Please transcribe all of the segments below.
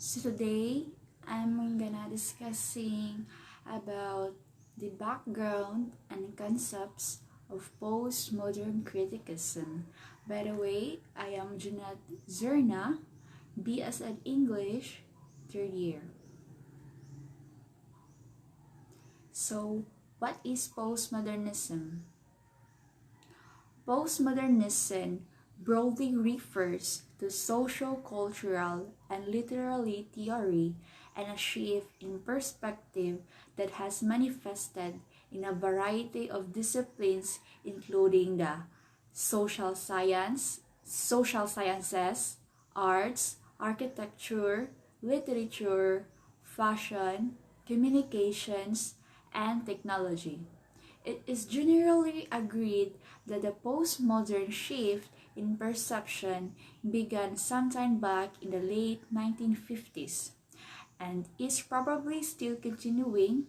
So today I'm gonna discussing about the background and concepts of postmodern criticism. By the way, I am Junat Zerna, BS at English, third year. So, what is postmodernism? Postmodernism broadly refers to socio-cultural and literary theory and a shift in perspective that has manifested in a variety of disciplines including the social sciences, arts, architecture, literature, fashion, communications, and technology. It is generally agreed that the postmodern shift in perception began sometime back in the late 1950s and is probably still continuing.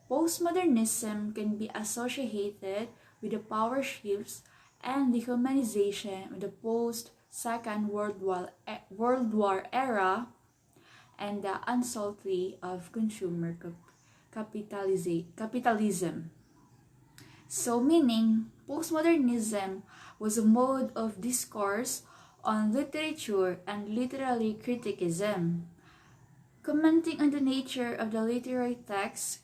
Postmodernism can be associated with the power shifts and dehumanization of the post-Second World War era and the unsalty of consumer capitalism. So meaning, postmodernism was a mode of discourse on literature and literary criticism, commenting on the nature of the literary text,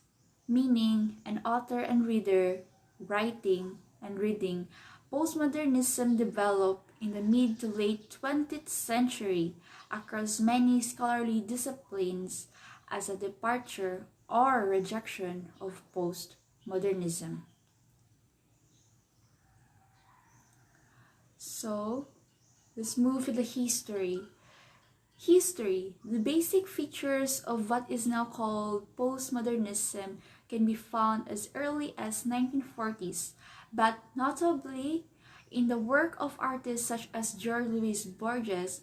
meaning an author and reader, writing and reading. Postmodernism developed in the mid to late 20th century across many scholarly disciplines as a departure or rejection of postmodernism. So, let's move to the history. The basic features of what is now called postmodernism can be found as early as 1940s, but notably in the work of artists such as George Louis Borges.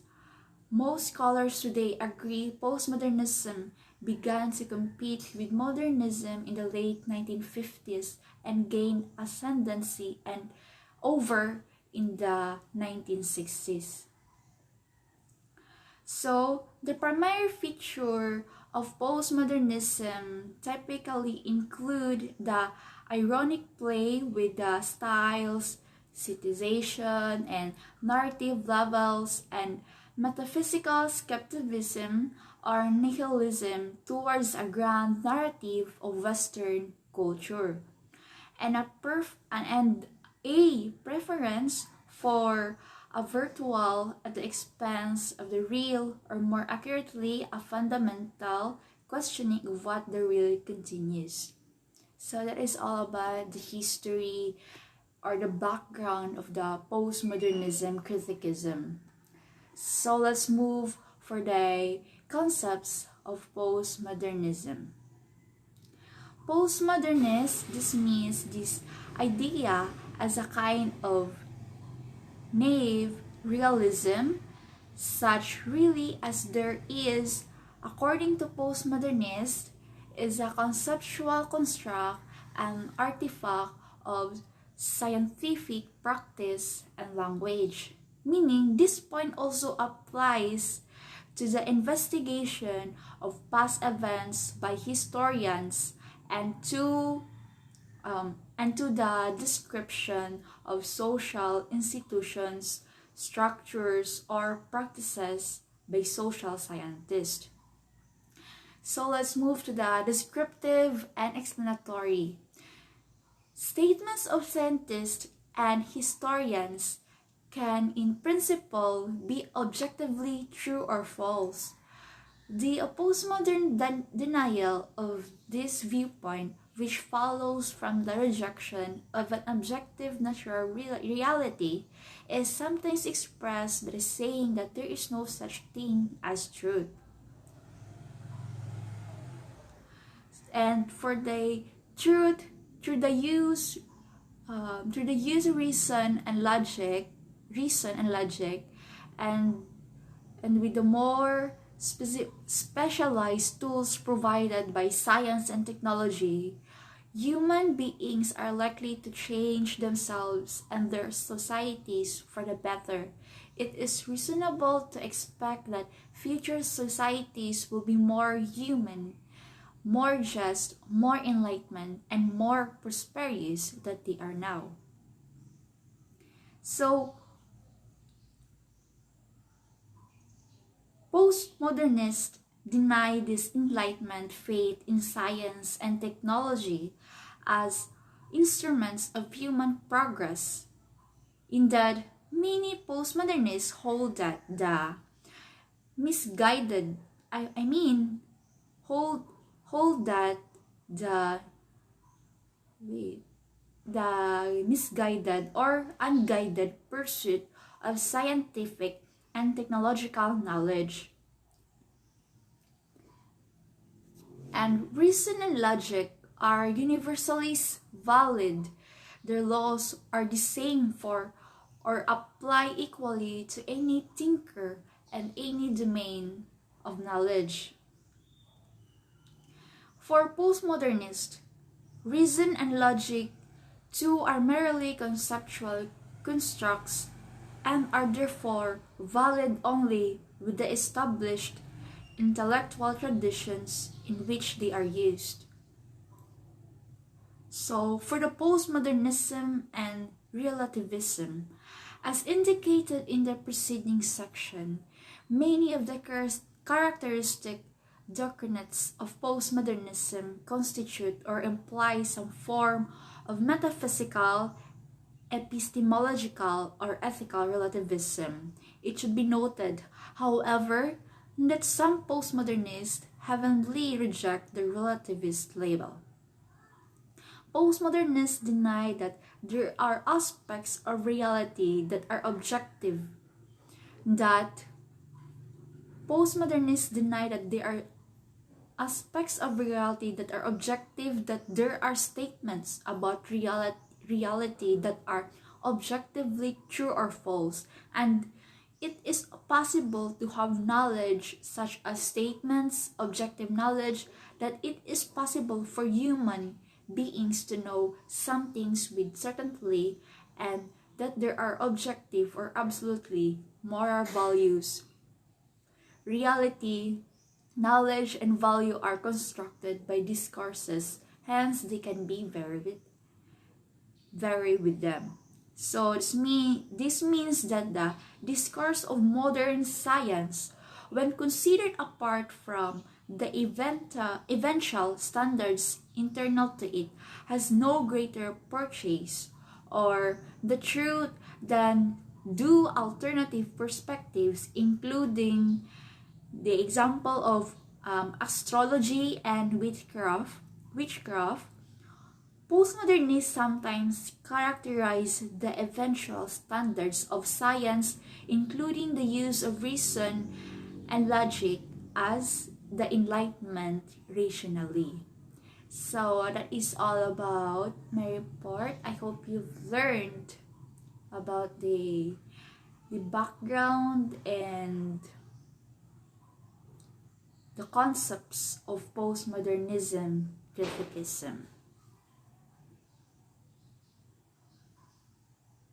Most scholars today agree postmodernism began to compete with modernism in the late 1950s and gained ascendancy and over in the 1960s. So, the primary feature of postmodernism typically include the ironic play with the styles, citization, and narrative levels, and metaphysical skepticism or nihilism towards a grand narrative of Western culture, and a preference for a virtual at the expense of the real, or more accurately, a fundamental questioning of what the real continues. So that is all about the history or the background of the postmodernism criticism. So let's move for the concepts of postmodernism. Postmodernists dismiss this idea as a kind of naive realism, such really as there is, according to postmodernists, is a conceptual construct and artifact of scientific practice and language. Meaning, this point also applies to the investigation of past events by historians and to the description of social institutions, structures, or practices by social scientists. So let's move to the descriptive and explanatory. Statements of scientists and historians can in principle be objectively true or false. The postmodern denial of this viewpoint, which follows from the rejection of an objective natural reality, is sometimes expressed by saying that there is no such thing as truth. And for the truth, through the use of reason and logic, and with the more specialized tools provided by science and technology, human beings are likely to change themselves and their societies for the better it is reasonable to expect that future societies will be more human, more just, more enlightened, and more prosperous than they are now. So, postmodernists deny this Enlightenment faith in science and technology as instruments of human progress. In that, many postmodernists hold that the misguided, I mean, hold hold that the wait, the misguided or unguided pursuit of scientific and technological knowledge and reason and logic are universally valid. Their laws are the same for or apply equally to any thinker and any domain of knowledge. For postmodernists, reason and logic too are merely conceptual constructs and are therefore valid only with the established intellectual traditions in which they are used. So, for the postmodernism and relativism, as indicated in the preceding section, many of the characteristic doctrines of postmodernism constitute or imply some form of metaphysical, epistemological, or ethical relativism. It should be noted, however, that some postmodernists heavily reject the relativist label. Postmodernists deny that there are aspects of reality that are objective, that postmodernists deny that there are aspects of reality that are objective, that there are statements about reality that are objectively true or false, and it is possible to have knowledge such as statements, objective knowledge, that it is possible for human beings to know some things with certainty, and that there are objective or absolutely moral values. Reality, knowledge, and value are constructed by discourses, hence they can be vary with them. So this means that the discourse of modern science, when considered apart from the eventual standards internal to it, has no greater purchase or the truth than do alternative perspectives, including the example of astrology and witchcraft. Postmodernists sometimes characterize the eventual standards of science, including the use of reason and logic, as the Enlightenment rationally. So that is all about my report. I hope you've learned about the background and the concepts of postmodernism criticism.